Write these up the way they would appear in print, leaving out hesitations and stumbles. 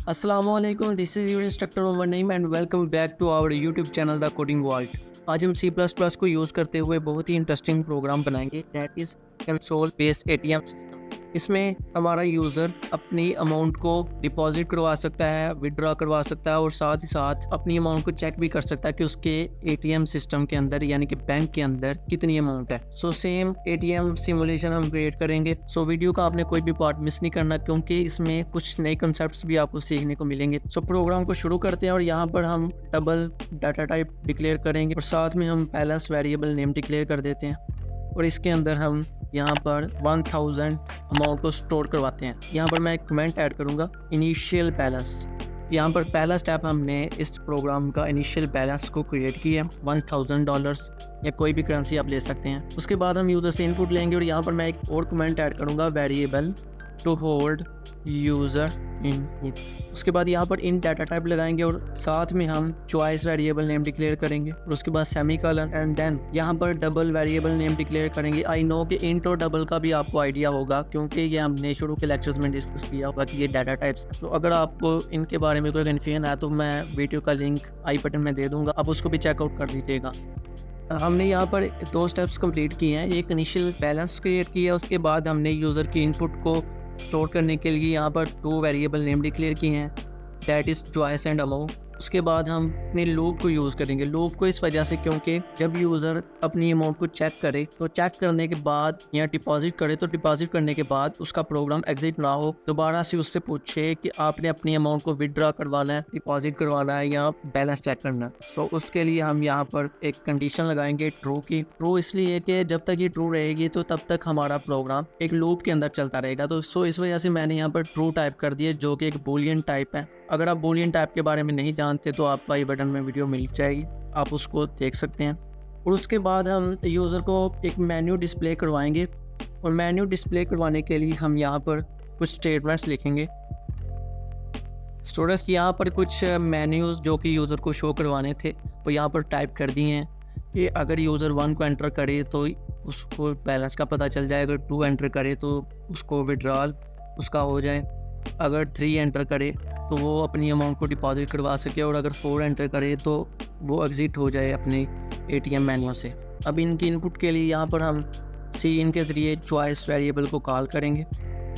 Assalamualaikum, this is your instructor Umar Naeem and welcome back to our YouTube channel the coding world. आज हम C++ को use करते हुए बहुत ही interesting programme बनाएंगे that is console based ATM system. इसमें हमारा यूज़र अपनी अमाउंट को डिपॉजिट करवा सकता है, विड्रॉ करवा सकता है और साथ ही साथ अपनी अमाउंट को चेक भी कर सकता है कि उसके एटीएम सिस्टम के अंदर यानी कि बैंक के अंदर कितनी अमाउंट है। सो सेम एटीएम सिमुलेशन हम क्रिएट करेंगे। सो वीडियो का आपने कोई भी पार्ट मिस नहीं करना क्योंकि इसमें कुछ नए कंसेप्ट्स भी आपको सीखने को मिलेंगे। सो प्रोग्राम को शुरू करते हैं और यहाँ पर हम डबल डाटा टाइप डिक्लेयर करेंगे और साथ में हम बैलेंस वेरिएबल नेम डिक्लेयर कर देते हैं और इसके अंदर हम यहाँ पर 1000 अमाउंट को स्टोर करवाते हैं। यहाँ पर मैं एक कमेंट ऐड करूँगा इनिशियल बैलेंस। यहाँ पर पहला स्टेप हमने इस प्रोग्राम का इनिशियल बैलेंस को क्रिएट किया $1000 या कोई भी करेंसी आप ले सकते हैं। उसके बाद हम यूज़र से इनपुट लेंगे और यहाँ पर मैं एक और कमेंट ऐड करूँगा variable to hold user input. उसके बाद यहाँ पर इन डाटा टाइप लगाएंगे और साथ में हम चॉइस वेरिएबल नेम डिक्लेयर करेंगे और उसके बाद सेमीकोलन एंड देन यहाँ पर डबल वेरिएबल नेम डिक्लेयर करेंगे। आई नो कि इंट और डबल का भी आपको आइडिया होगा क्योंकि ये हमने शुरू के लेक्चर्स में डिस्कस किया होगा कि ये डाटा टाइप्स। तो अगर आपको इनके बारे में कोई कन्फ्यूजन है तो मैं वीडियो का लिंक आई बटन में दे दूँगा, आप उसको भी चेकआउट कर लीजिएगा। हमने यहाँ पर 2 स्टेप्स कंप्लीट किए हैं। एक इनिशियल बैलेंस क्रिएट किया, उसके बाद हमने यूज़र की इनपुट को स्टोर करने के लिए यहाँ पर 2 वेरिएबल नेम डिक्लेयर किए हैं that is choice and amount. उसके बाद हम अपने लूप को यूज़ करेंगे। लूप को इस वजह से क्योंकि जब यूज़र अपनी अमाउंट को चेक करे तो चेक करने के बाद या डिपॉजिट करे तो डिपॉजिट करने के बाद उसका प्रोग्राम एग्जिट ना हो, दोबारा से उससे पूछे कि आपने अपनी अमाउंट को विड्रॉ करवाना है, डिपॉजिट करवाना है या बैलेंस चेक करना है। सो उसके लिए हम यहाँ पर एक कंडीशन लगाएंगे ट्रू की। ट्रू इसलिए कि जब तक ये ट्रू रहेगी तो तब तक हमारा प्रोग्राम एक लूप के अंदर चलता रहेगा। तो इस वजह से मैंने यहाँ पर ट्रू टाइप कर दिया जो कि एक बूलियन टाइप है। अगर आप बूलियन टाइप के बारे में नहीं जानते तो आपको आई बटन में वीडियो मिल जाएगी, आप उसको देख सकते हैं। और उसके बाद हम यूज़र को एक मेन्यू डिस्प्ले करवाएंगे और मेन्यू डिस्प्ले करवाने के लिए हम यहाँ पर कुछ स्टेटमेंट्स लिखेंगे। स्टूडेंट्स यहाँ पर कुछ मेन्यूज़ जो कि यूज़र को शो करवाने थे वो यहाँ पर टाइप कर दिए हैं कि अगर यूज़र 1 को एंटर करे तो उसको बैलेंस का पता चल जाए, अगर 2 एंटर करे तो उसको विड्रॉल उसका हो जाए, अगर 3 एंटर करे तो वो अपनी अमाउंट को डिपॉजिट करवा सके और अगर 4 एंटर करे तो वो एग्ज़िट हो जाए अपने एटीएम मेन्यू से। अब इनकी इनपुट के लिए यहाँ पर हम सी इन के ज़रिए चॉइस वेरिएबल को कॉल करेंगे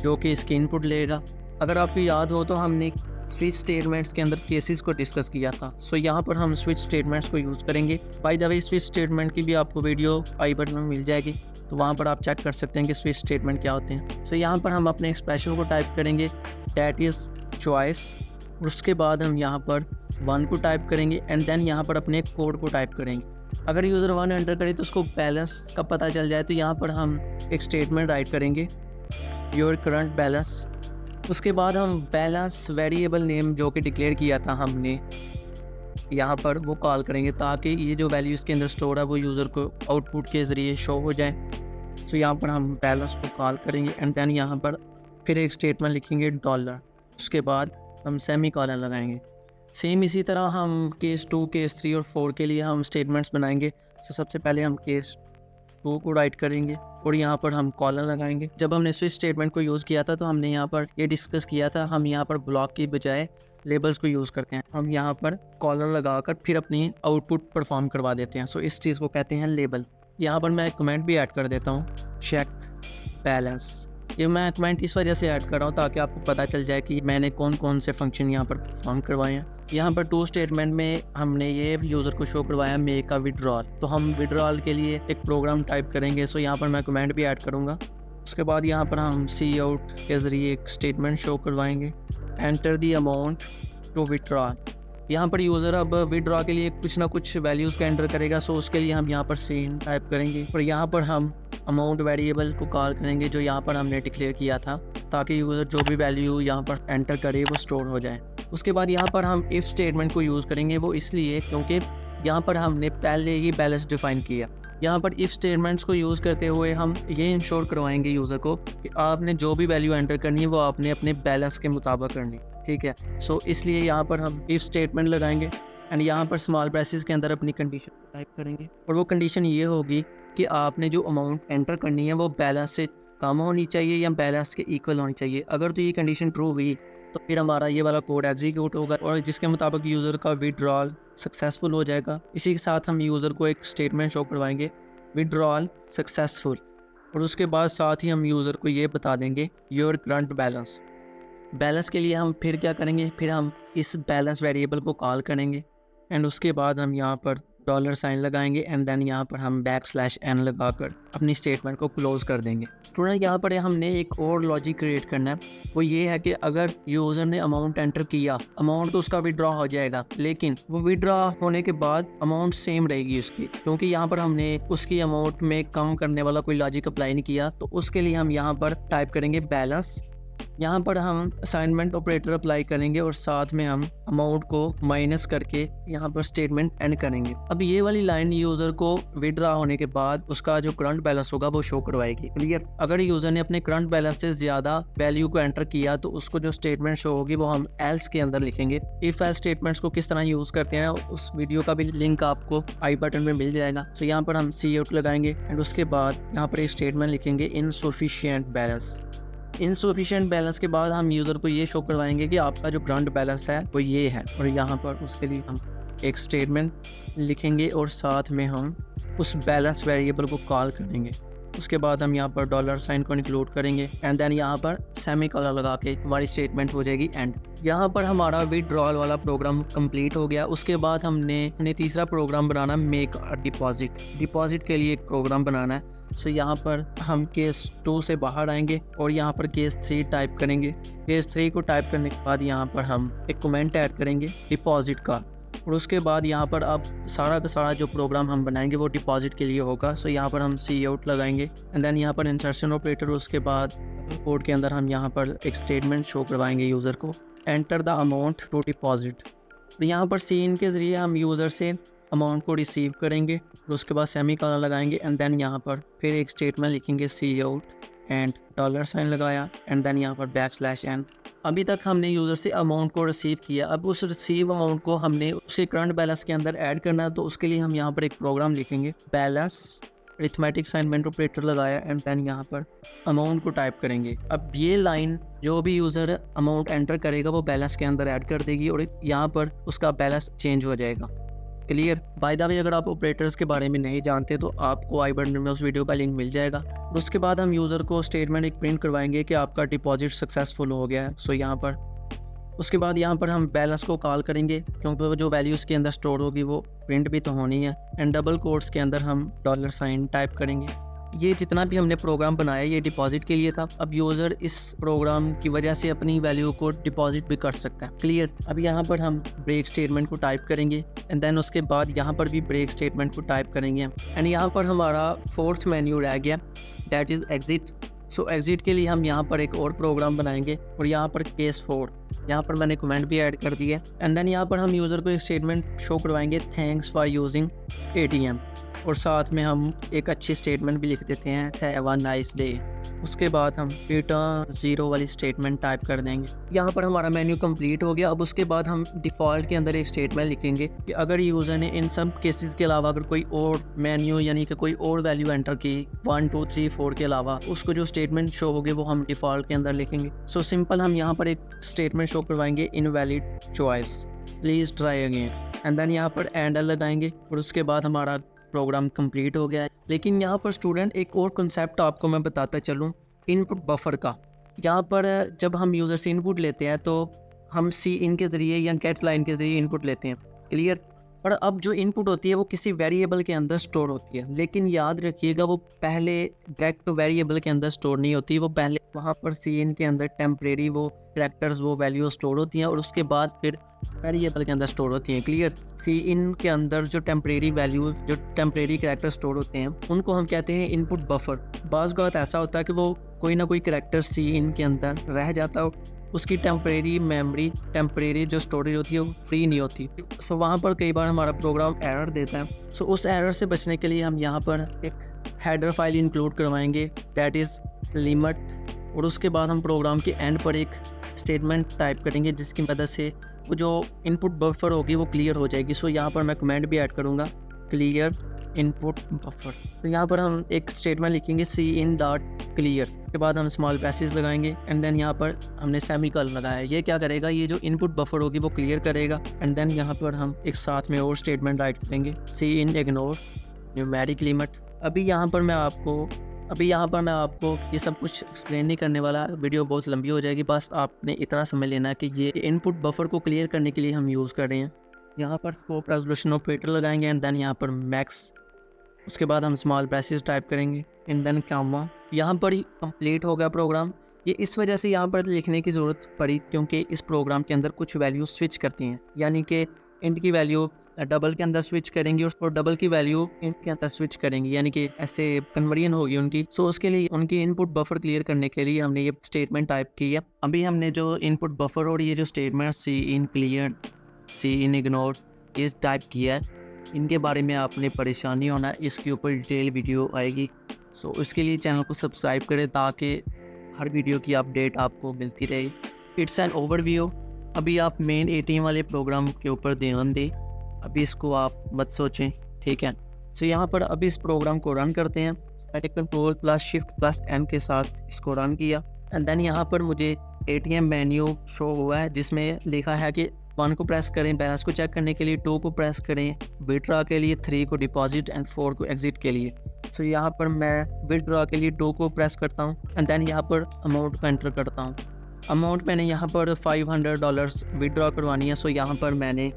जो कि इसकी इनपुट लेगा। अगर आपको याद हो तो हमने स्विच स्टेटमेंट्स के अंदर केसेस को डिस्कस किया था। सो यहाँ पर हम स्विच स्टेटमेंट्स को यूज़ करेंगे। By the way switch statement की भी आपको वीडियो आई बटन में मिल जाएगी, तो वहाँ पर आप चेक कर सकते हैं कि स्विच स्टेटमेंट क्या होते हैं। सो यहाँ पर हम अपने एक्सप्रेशन को टाइप करेंगे दैट इज़ चॉइस। उसके बाद हम यहाँ पर 1 को टाइप करेंगे एंड देन यहाँ पर अपने कोड को टाइप करेंगे। अगर यूज़र 1 एंटर करे तो उसको बैलेंस का पता चल जाए तो यहाँ पर हम एक स्टेटमेंट राइट करेंगे योर करंट बैलेंस। उसके बाद हम बैलेंस वेरिएबल नेम जो कि डिक्लेयर किया था हमने यहाँ पर वो कॉल करेंगे ताकि ये जो वैल्यू इसके अंदर स्टोर है वो यूज़र को आउटपुट के ज़रिए शो हो जाए। सो यहाँ पर हम बैलेंस को कॉल करेंगे एंड देन यहाँ पर फिर एक स्टेटमेंट लिखेंगे $। उसके बाद हम सेमीकोलन लगाएंगे। सेम इसी तरह हम केस 2, केस 3 और 4 के लिए हम स्टेटमेंट्स बनाएंगे। तो सबसे पहले हम केस 2 को राइट करेंगे और यहाँ पर हम कॉलन लगाएंगे। जब हमने स्विच स्टेटमेंट को यूज़ किया था तो हमने यहाँ पर ये डिस्कस किया था, हम यहाँ पर ब्लॉक की बजाय लेबल्स को यूज़ करते हैं। हम यहाँ पर कॉलन लगाकर फिर अपनी आउटपुट परफॉर्म करवा देते हैं। सो इस चीज़ को कहते हैं लेबल। यहाँ पर मैं एक कमेंट भी ऐड कर देता हूँ चेक बैलेंस। ये मैं कमेंट इस वजह से ऐड कर रहा हूँ ताकि आपको पता चल जाए कि मैंने कौन कौन से फंक्शन यहाँ पर परफॉर्म करवाए हैं। यहाँ पर 2 स्टेटमेंट में हमने ये यूज़र को शो करवाया मेक का विड्रॉल, तो हम विड्रॉल के लिए एक प्रोग्राम टाइप करेंगे। सो यहाँ पर मैं कमेंट भी ऐड करूँगा। उसके बाद यहाँ पर हम सी आउट के ज़रिए एक स्टेटमेंट शो करवाएंगे enter the amount to withdrawal. यहाँ पर यूज़र अब विड्रॉ के लिए कुछ ना कुछ वैल्यूज़ का एंटर करेगा। सो उसके लिए हम यहाँ पर सीन टाइप करेंगे और यहाँ पर हम अमाउंट वेरिएबल को कॉल करेंगे जो यहाँ पर हमने डिक्लेयर किया था ताकि यूज़र जो भी वैल्यू यहाँ पर एंटर करे वो स्टोर हो जाए। उसके बाद यहाँ पर हम इफ़ स्टेटमेंट को यूज़ करेंगे, वो इसलिए क्योंकि यहाँ पर हमने पहले ही बैलेंस डिफ़ाइन किया। यहाँ पर इफ़ स्टेटमेंट्स को यूज़ करते हुए हम ये इंश्योर करवाएंगे यूज़र को कि आपने जो भी वैल्यू एंटर करनी है वो आपने अपने बैलेंस के मुताबिक करनी, ठीक है। सो इसलिए यहाँ पर हम इफ़ स्टेटमेंट लगाएंगे एंड यहाँ पर स्मॉल ब्रेसेस के अंदर अपनी कंडीशन टाइप करेंगे और वो कंडीशन ये होगी कि आपने जो अमाउंट एंटर करनी है वो बैलेंस से कम होनी चाहिए या बैलेंस के इक्वल होनी चाहिए। अगर तो ये कंडीशन ट्रू हुई तो फिर हमारा ये वाला कोड एग्जीक्यूट होगा और जिसके मुताबिक यूज़र का विड्रॉल सक्सेसफुल हो जाएगा। इसी के साथ हम यूज़र को एक स्टेटमेंट शो करवाएंगे, विड्रॉल सक्सेसफुल, और उसके बाद साथ ही हम यूज़र को ये बता देंगे योर करंट बैलेंस। बैलेंस के लिए हम फिर क्या करेंगे, फिर हम इस बैलेंस वेरिएबल को कॉल करेंगे एंड उसके बाद हम यहाँ पर डॉलर साइन लगाएंगे एंड देन यहाँ पर हम \n लगाकर अपनी स्टेटमेंट को क्लोज कर देंगे। स्टूडेंट यहाँ पर हमने एक और लॉजिक क्रिएट करना है, वो ये है कि अगर यूज़र ने अमाउंट एंटर किया, अमाउंट तो उसका विड्रॉ हो जाएगा, लेकिन वो विड्रॉ होने के बाद अमाउंट सेम रहेगी उसकी, क्योंकि यहाँ पर हमने उसकी अमाउंट में कम करने वाला कोई लॉजिक अप्लाई नहीं किया। तो उसके लिए हम यहाँ पर टाइप करेंगे बैलेंस, यहाँ पर हम असाइनमेंट ऑपरेटर अप्लाई करेंगे और साथ में हम अमाउंट को माइनस करके यहाँ पर स्टेटमेंट एंड करेंगे। अब ये वाली लाइन यूज़र को विड्रॉ होने के बाद उसका जो करंट बैलेंस होगा वो शो करवाएगी। क्लियर? अगर यूज़र ने अपने करंट बैलेंस से ज़्यादा वैल्यू को एंटर किया तो उसको जो स्टेटमेंट शो होगी वो हम एल्स के अंदर लिखेंगे। इफ एल्स स्टेटमेंट्स को किस तरह यूज़ करते हैं उस वीडियो का भी लिंक आपको आई बटन में मिल जाएगा। तो यहाँ पर हम cout लगाएंगे एंड उसके बाद यहाँ पर एक स्टेटमेंट लिखेंगे इनसफिशिएंट बैलेंस। इनसफिशिएंट बैलेंस के बाद हम यूज़र को ये शो करवाएंगे कि आपका जो करंट बैलेंस है वो ये है, और यहाँ पर उसके लिए हम एक स्टेटमेंट लिखेंगे और साथ में हम उस बैलेंस वेरिएबल को कॉल करेंगे। उसके बाद हम यहाँ पर डॉलर साइन को इंक्लूड करेंगे एंड देन यहाँ पर सेमीकोलन लगा के हमारी स्टेटमेंट हो जाएगी एंड। यहाँ पर हमारा विड्रॉल वाला प्रोग्राम कंप्लीट हो गया। उसके बाद हमने तीसरा प्रोग्राम बनाना मेक अ डिपॉजिट। डिपॉजिट के लिए एक प्रोग्राम बनाना है। सो यहाँ पर हम केस 2 से बाहर आएंगे और यहाँ पर केस 3 टाइप करेंगे। केस 3 को टाइप करने के बाद यहाँ पर हम एक कमेंट ऐड करेंगे डिपॉजिट का, और उसके बाद यहाँ पर अब सारा का सारा जो प्रोग्राम हम बनाएंगे वो डिपॉजिट के लिए होगा। सो यहाँ पर हम cout लगाएंगे एंड देन यहाँ पर इंसर्शन ऑपरेटर, उसके बाद कोड के अंदर हम यहाँ पर एक स्टेटमेंट शो करवाएंगे यूज़र को, enter the amount to deposit. यहाँ पर सीन के ज़रिए हम यूज़र से अमाउंट को रिसीव करेंगे और उसके बाद सेमीकोलन लगाएंगे एंड देन यहाँ पर फिर एक स्टेटमेंट लिखेंगे cout एंड डॉलर साइन लगाया एंड देन यहाँ पर \n। अभी तक हमने यूज़र से अमाउंट को रिसीव किया। अब उस रिसीव अमाउंट को हमने उसके करंट बैलेंस के अंदर ऐड करना है, तो उसके लिए हम यहाँ पर एक प्रोग्राम लिखेंगे बैलेंस अरिथमेटिक असाइनमेंट ऑपरेटर लगाया एंड देन यहाँ पर अमाउंट को टाइप करेंगे। अब ये लाइन जो भी यूज़र अमाउंट एंटर करेगा वो बैलेंस के अंदर ऐड कर देगी और यहाँ पर उसका बैलेंस चेंज हो जाएगा। क्लियर? बाय द वे अगर आप ऑपरेटर्स के बारे में नहीं जानते तो आपको आई बटन में उस वीडियो का लिंक मिल जाएगा। और उसके बाद हम यूज़र को स्टेटमेंट एक प्रिंट करवाएंगे कि आपका डिपॉजिट सक्सेसफुल हो गया है। सो यहाँ पर उसके बाद यहाँ पर हम बैलेंस को कॉल करेंगे क्योंकि जो वैल्यूज़ के अंदर स्टोर होगी वो प्रिंट भी तो होनी है एंड डबल कोट्स के अंदर हम डॉलर साइन टाइप करेंगे। ये जितना भी हमने प्रोग्राम बनाया ये डिपॉजिट के लिए था। अब यूज़र इस प्रोग्राम की वजह से अपनी वैल्यू को डिपॉजिट भी कर सकता है। क्लियर? अब यहाँ पर हम ब्रेक स्टेटमेंट को टाइप करेंगे एंड देन उसके बाद यहाँ पर भी ब्रेक स्टेटमेंट को टाइप करेंगे एंड यहाँ पर हमारा फोर्थ मेन्यू रह गया, that is exit. So exit के लिए हम यहाँ पर एक और प्रोग्राम बनाएंगे और यहाँ पर केस 4 यहाँ पर मैंने कमेंट भी ऐड कर दिया एंड देन यहाँ पर हम यूज़र को एक स्टेटमेंट शो करवाएंगे थैंक्स फॉर यूजिंग ATM, और साथ में हम एक अच्छी स्टेटमेंट भी लिख देते हैं हैव अ नाइस डे। उसके बाद हम रिटर्न 0 वाली स्टेटमेंट टाइप कर देंगे। यहाँ पर हमारा मेन्यू कंप्लीट हो गया। अब उसके बाद हम डिफ़ॉल्ट के अंदर एक स्टेटमेंट लिखेंगे कि अगर यूज़र ने इन सब केसेस के अलावा अगर कोई और मेन्यू यानी कि कोई और वैल्यू एंटर की 1 2 3 4 के अलावा, उसको जो स्टेटमेंट शो होगी वो हम डिफ़ॉल्ट के अंदर लिखेंगे। सो सिंपल हम यहाँ पर एक स्टेटमेंट शो करवाएंगे invalid choice, please try again and then यहाँ पर एंड लगाएंगे और उसके बाद हमारा प्रोग्राम कंप्लीट हो गया है। लेकिन यहाँ पर स्टूडेंट एक और कंसेप्ट आपको मैं बताता चलूँ इनपुट बफर का। यहाँ पर जब हम यूज़र से इनपुट लेते हैं तो हम इन के ज़रिए या गेट लाइन के ज़रिए इनपुट लेते हैं। क्लियर? और अब जो इनपुट होती है वो किसी वेरिएबल के अंदर स्टोर होती है, लेकिन याद रखिएगा वो पहले डायरेक्ट वेरिएबल के अंदर स्टोर नहीं होती, वो पहले वहाँ पर इन के अंदर टेम्परेरी वो करैक्टर्स वो वैल्यू स्टोर होती हैं और उसके बाद फिर वेरिएबल के अंदर स्टोर होती हैं। क्लियर? इन के अंदर जो टेम्परेरी वैल्यूज जो टेम्परेरी करैक्टर स्टोर होते हैं उनको हम कहते हैं इनपुट बफर। बाज़ बात ऐसा होता है कि वो कोई ना कोई करैक्टर इन के अंदर रह जाता हो, उसकी टेम्परेरी मेमोरी टेम्परेरी जो स्टोरेज होती है वो फ्री नहीं होती। सो वहाँ पर कई बार हमारा प्रोग्राम एरर देता है। सो उस एरर से बचने के लिए हम यहाँ पर एक हेडर फाइल इंक्लूड करवाएंगे दैट इज़ लिमिट, और उसके बाद हम प्रोग्राम के एंड पर एक स्टेटमेंट टाइप करेंगे जिसकी मदद से वो जो इनपुट बफर होगी वो क्लियर हो जाएगी। सो यहाँ पर मैं कमेंट भी ऐड करूँगा क्लियर इनपुट बफर। तो यहाँ पर हम एक स्टेटमेंट लिखेंगे in.get क्लियर के बाद हम स्मॉल ब्रेसेस लगाएंगे एंड देन यहाँ पर हमने सेमीकोलन लगाया है। ये क्या करेगा, ये जो इनपुट बफर होगी वो क्लियर करेगा एंड देन यहाँ पर हम एक साथ में और स्टेटमेंट राइट करेंगे, सी इन इग्नोर न्यूमेरिक लिमिट। अभी यहाँ पर मैं आपको ये सब कुछ एक्सप्लेन नहीं करने वाला, वीडियो बहुत लंबी हो जाएगी। बस आपने इतना समझ लेना है कि ये इनपुट बफर को क्लियर करने के लिए हम यूज़ कर रहे हैं। यहाँ पर स्कोप रेजोल्यूशन ऑपरेटर लगाएंगे एंड देन यहाँ पर मैक्स, उसके बाद हम स्मॉल ब्रेसेस टाइप करेंगे एंड देन कामा। यहाँ पर ही कंप्लीट हो गया प्रोग्राम। ये इस वजह से यहाँ पर लिखने की ज़रूरत पड़ी क्योंकि इस प्रोग्राम के अंदर कुछ वैल्यू स्विच करती हैं, यानी कि इंट की वैल्यू डबल के अंदर स्विच करेंगी और डबल की वैल्यू इंट के अंदर स्विच करेंगी, यानी कि ऐसे कन्वर्जन होगी उनकी। सो उसके लिए उनकी इनपुट बफर क्लियर करने के लिए हमने ये स्टेटमेंट टाइप की है। अभी हमने जो इनपुट बफर और ये जो statement cin clear, cin ignore ये टाइप किया है, इनके बारे में आपने परेशानी होना है, इसके ऊपर डिटेल वीडियो आएगी। सो उसके लिए चैनल को सब्सक्राइब करें ताकि हर वीडियो की अपडेट आपको मिलती रहे। It's an overview. अभी आप मेन एटीएम वाले प्रोग्राम के ऊपर ध्यान दें, अभी इसको आप मत सोचें, ठीक है। सो यहाँ पर अभी इस प्रोग्राम को रन करते हैं। मैंने control plus shift plus N के साथ इसको रन किया एंड देन यहाँ पर मुझे एटीएम मेन्यू शो हुआ है जिसमें लिखा है कि 1 को प्रेस करें बैलेंस को चेक करने के लिए, 2 को प्रेस करें विड्रॉ के लिए, 3 को डिपॉजिट एंड 4 को एग्जिट के लिए। सो यहाँ पर मैं विड्रॉ के लिए 2 को प्रेस करता हूँ एंड देन यहाँ पर अमाउंट को एंटर करता हूँ। अमाउंट मैंने यहाँ पर $500 विड्रॉ करवानी है। सो यहाँ पर मैंने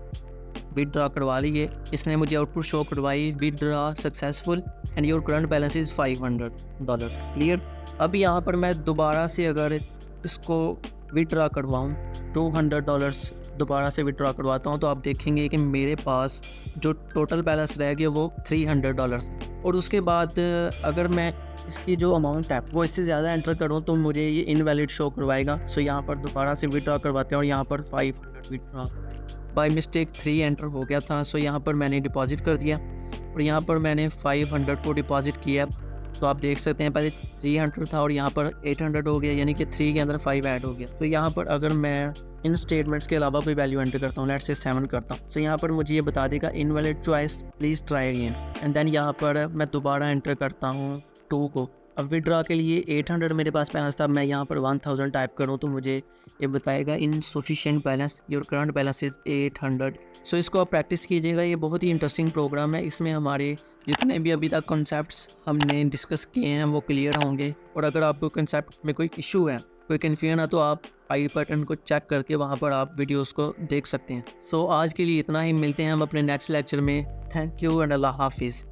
विड्रॉ करवा ली है। इसने मुझे आउटपुट शो करवाई, withdraw successful and your current balance is $500 clear. अब यहाँ पर मैं दोबारा से अगर इसको विड्रॉ करवाऊँ, $200 दोबारा से विड्रॉ करवाता हूँ, तो आप देखेंगे कि मेरे पास जो टोटल बैलेंस रह गया वो $300। और उसके बाद अगर मैं इसकी जो अमाउंट है वो इससे ज़्यादा एंटर करूँ तो मुझे ये इनवैलिड शो करवाएगा। सो यहाँ पर दोबारा से विड्रॉ करवाते हैं और यहाँ पर 500 विड्रॉ बाय मिस्टेक 3 एंटर हो गया था। सो यहाँ पर मैंने डिपॉजिट कर दिया और यहाँ पर मैंने 500 को डिपॉजिट किया। तो आप देख सकते हैं पहले 300 था और यहाँ पर 800 हो गया, यानी कि 3 के अंदर 5 ऐड हो गया। तो यहाँ पर अगर मैं इन स्टेटमेंट्स के अलावा कोई वैल्यू एंटर करता हूँ, लेट्स से 7 करता हूँ, तो यहाँ पर मुझे ये बता देगा invalid choice, please try again. And then यहाँ पर मैं दोबारा एंटर करता हूँ 2 को। अब विड्रॉ के लिए 800 मेरे पास बैलेंस था, मैं यहाँ पर 1000 टाइप करूँ तो मुझे ये बताएगा insufficient balance, your current balance is 800। सो इसको आप प्रैक्टिस कीजिएगा, ये बहुत ही इंटरेस्टिंग प्रोग्राम है। इसमें हमारे जितने भी अभी तक कॉन्सेप्ट्स हमने डिस्कस किए हैं वो क्लियर होंगे। और अगर आपको कॉन्सेप्ट में कोई इशू है, कोई कन्फ्यूजन है, तो आप आई बटन को चेक करके वहाँ पर आप वीडियोस को देख सकते हैं। सो आज के लिए इतना ही, मिलते हैं हम अपने नेक्स्ट लेक्चर में। थैंक यू एंड अल्लाह हाफिज़।